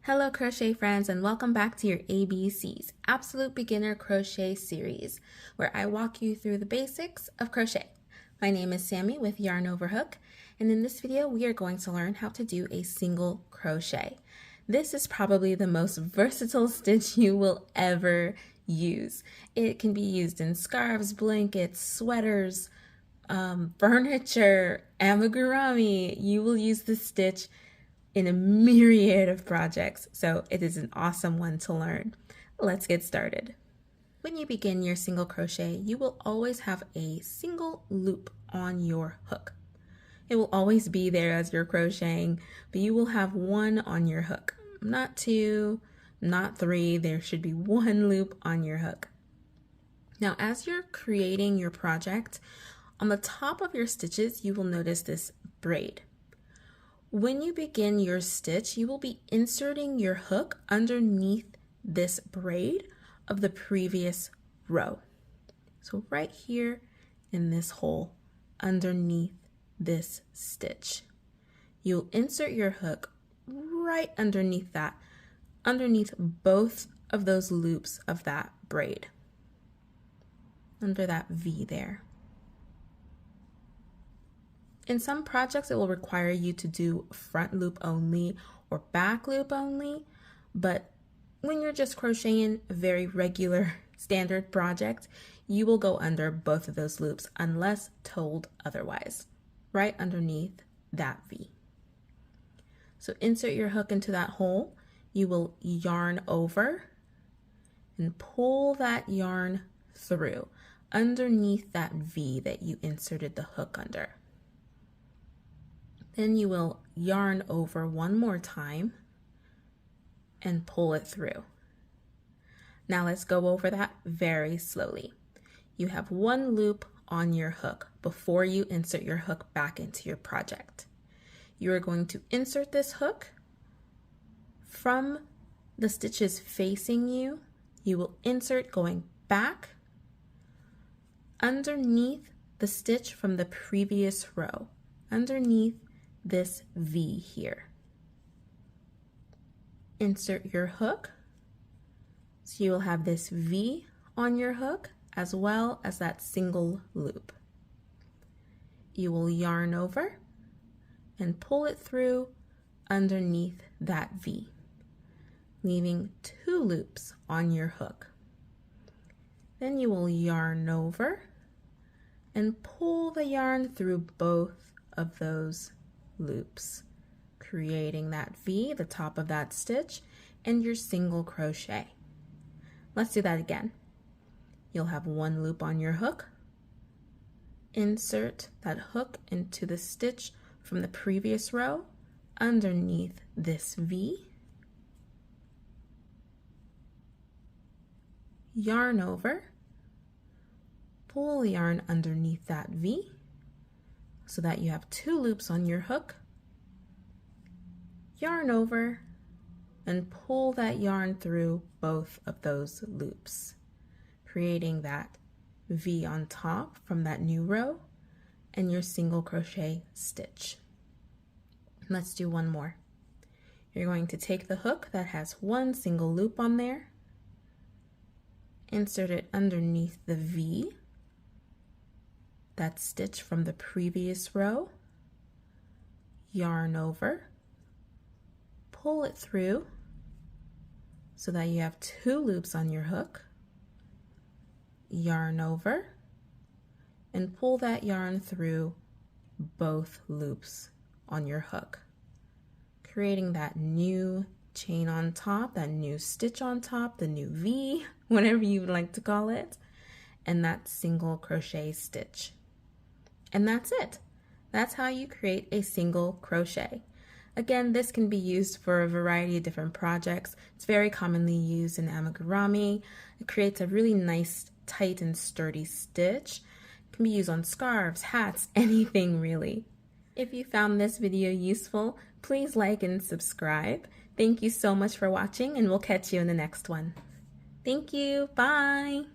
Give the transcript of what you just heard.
Hello crochet friends, and welcome back to your ABCs, Absolute Beginner Crochet series, where I walk you through the basics of crochet. My name is Sammi with Yarn Over Hook, and in this video we are going to learn how to do a single crochet. This is probably the most versatile stitch you will ever use. It can be used in scarves, blankets, sweaters, furniture, amigurumi. You will use this stitch in a myriad of projects, so it is an awesome one to learn. Let's get started. When you begin your single crochet, you will always have a single loop on your hook. It will always be there as you're crocheting, but you will have one on your hook. Not two, not three, there should be one loop on your hook. Now, as you're creating your project, on the top of your stitches, you will notice this braid. When you begin your stitch, you will be inserting your hook underneath this braid of the previous row. So right here in this hole underneath this stitch, you'll insert your hook right underneath that, underneath both of those loops of that braid, under that V there. In some projects, it will require you to do front loop only or back loop only, but when you're just crocheting a very regular standard project, you will go under both of those loops unless told otherwise, right underneath that V. So insert your hook into that hole, you will yarn over and pull that yarn through underneath that V that you inserted the hook under. Then you will yarn over one more time and pull it through. Now let's go over that very slowly. You have one loop on your hook before you insert your hook back into your project. You are going to insert this hook from the stitches facing you. You will insert going back underneath the stitch from the previous row, underneath this V here. Insert your hook, so you will have this V on your hook as well as that single loop. You will yarn over and pull it through underneath that V, leaving two loops on your hook. Then you will yarn over and pull the yarn through both of those loops, creating that V, the top of that stitch, and your single crochet. Let's do that again. You'll have one loop on your hook, insert that hook into the stitch from the previous row underneath this V, yarn over, pull the yarn underneath that V, so that you have two loops on your hook, yarn over, and pull that yarn through both of those loops, creating that V on top from that new row and your single crochet stitch. Let's do one more. You're going to take the hook that has one single loop on there, insert it underneath the V, that stitch from the previous row, yarn over, pull it through so that you have two loops on your hook, yarn over, and pull that yarn through both loops on your hook, creating that new chain on top, that new stitch on top, the new V, whatever you would like to call it, and that single crochet stitch. And that's it. That's how you create a single crochet. Again, this can be used for a variety of different projects. It's very commonly used in amigurumi. It creates a really nice, tight and sturdy stitch. It can be used on scarves, hats, anything really. If you found this video useful, please like and subscribe. Thank you so much for watching, and we'll catch you in the next one. Thank you. Bye.